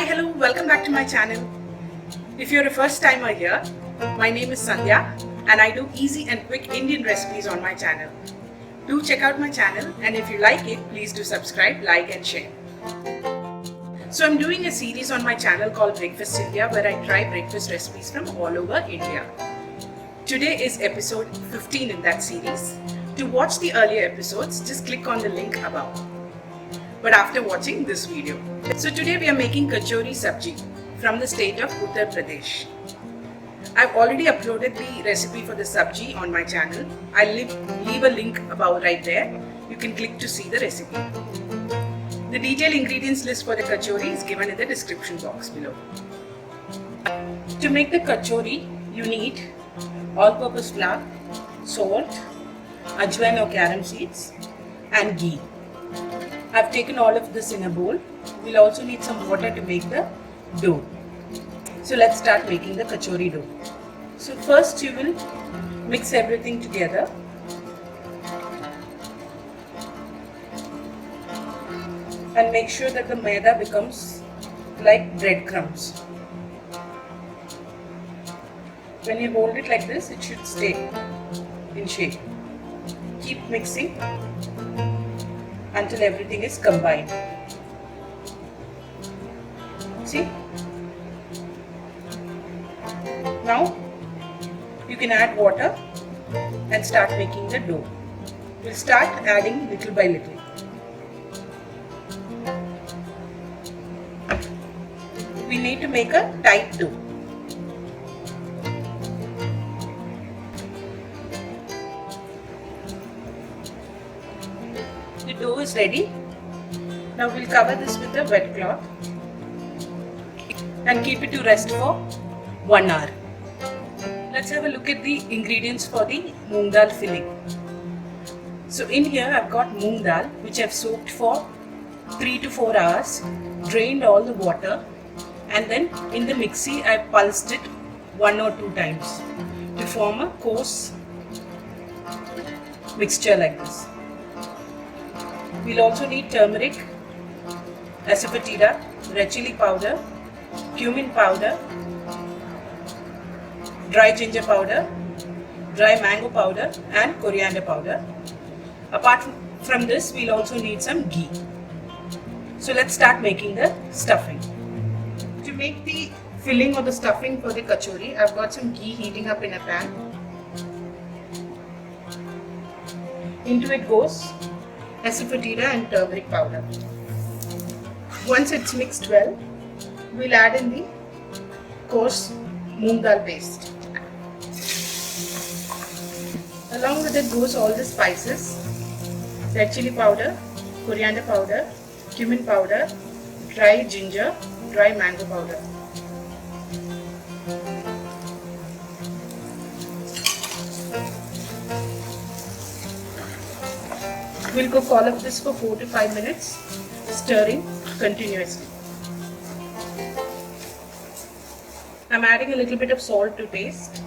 Hello, welcome back to my channel. If you're a first timer here, my name is Sandhya and I do easy and quick Indian recipes on my channel. Do check out my channel, and if you like it, please do subscribe, like and share. So I'm doing a series on my channel called Breakfast India where I try breakfast recipes from all over India. Today is episode 15 in that series. To watch the earlier episodes, just click on the link above. But after watching this video. So today we are making Kachori Sabji from the state of Uttar Pradesh. I've already uploaded the recipe for the Sabji on my channel. I'll leave a link above right there. You can click to see the recipe. The detailed ingredients list for the Kachori is given in the description box below. To make the Kachori, you need all-purpose flour, salt, ajwain or carom seeds and ghee. I've taken all of this in a bowl. We'll also need some water to make the dough. So let's start making the kachori dough. So first you will mix everything together. And make sure that the maida becomes like breadcrumbs. When you hold it like this, it should stay in shape. Keep mixing until everything is combined. See? Now you can add water and start making the dough. We'll start adding little by little. We need to make a tight dough. The dough is ready. Now we'll cover this with a wet cloth and keep it to rest for 1 hour. Let's have a look at the ingredients for the moong dal filling. So in here I've got moong dal which I've soaked for 3 to 4 hours, drained all the water, and then in the mixie I've pulsed it 1 or 2 times to form a coarse mixture like this. We'll also need turmeric, Asafoetida, red chilli powder, Cumin powder, dry ginger powder, dry mango powder and coriander powder. Apart from this, we'll also need some ghee. So let's start making the stuffing. To make the filling or the stuffing for the kachori, I've got some ghee heating up in a pan. Into it goes Asafoetida and turmeric powder. Once it's mixed well, we'll add in the coarse moong dal paste. Along with it goes all the spices: red chilli powder, coriander powder, cumin powder, dry ginger, dry mango powder. We'll cook all of this for 4 to 5 minutes, stirring continuously. I'm adding a little bit of salt to taste.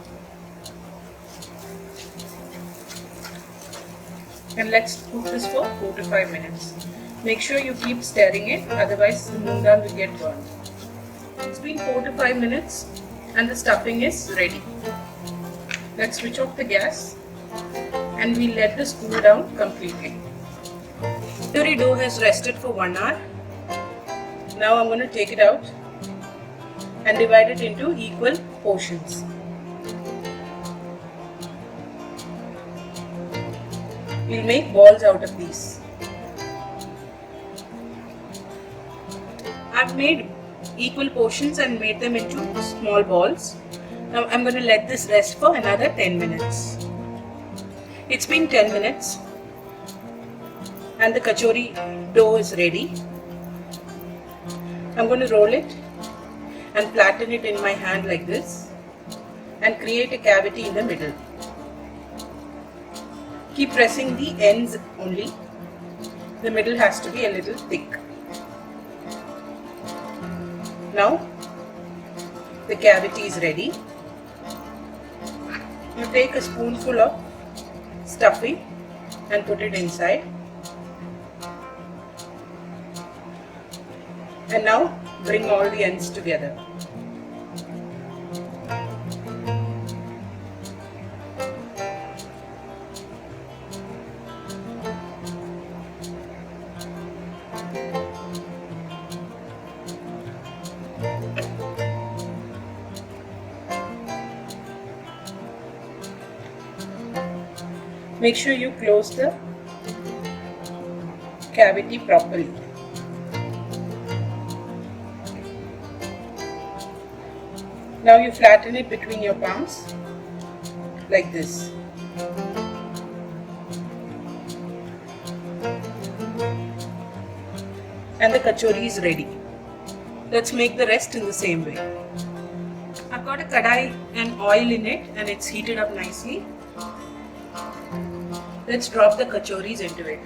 And let's cook this for 4 to 5 minutes. Make sure you keep stirring it, otherwise the moong dal will get burned. It's been 4 to 5 minutes and the stuffing is ready. Let's switch off the gas and we'll let this cool down completely. The kachori dough has rested for 1 hour. Now I'm going to take it out and divide it into equal portions. We'll make balls out of these. I've made equal portions and made them into small balls. Now I'm going to let this rest for another 10 minutes. It's been 10 minutes and the kachori dough is ready. I'm going to roll it and flatten it in my hand like this and create a cavity in the middle. Keep pressing the ends only. The middle has to be a little thick. Now the cavity is ready. You take a spoonful of stuffing and put it inside. And now bring all the ends together. Make sure you close the cavity properly. Now you flatten it between your palms like this. And the kachori is ready. Let's make the rest in the same way. I've got a kadai and oil in it and it's heated up nicely. Let's drop the kachoris into it.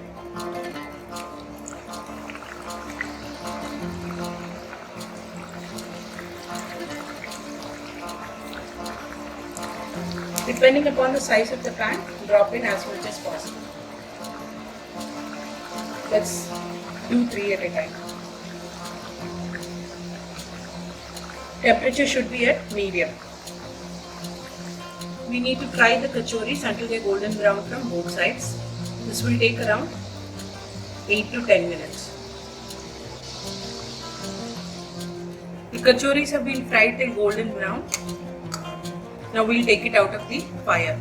Depending upon the size of the pan, drop in as much as possible. Let's do 3 at a time. Temperature should be at medium. We need to fry the kachoris until they're golden brown from both sides. This will take around 8 to 10 minutes. The kachoris have been fried till golden brown. Now we'll take it out of the fire.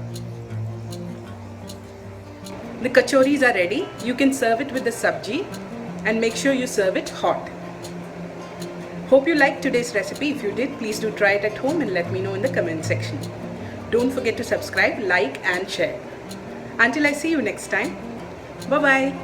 The kachoris are ready. You can serve it with the sabji and make sure you serve it hot. Hope you liked today's recipe. If you did, please do try it at home and let me know in the comment section. Don't forget to subscribe, like and share. Until I see you next time, bye-bye.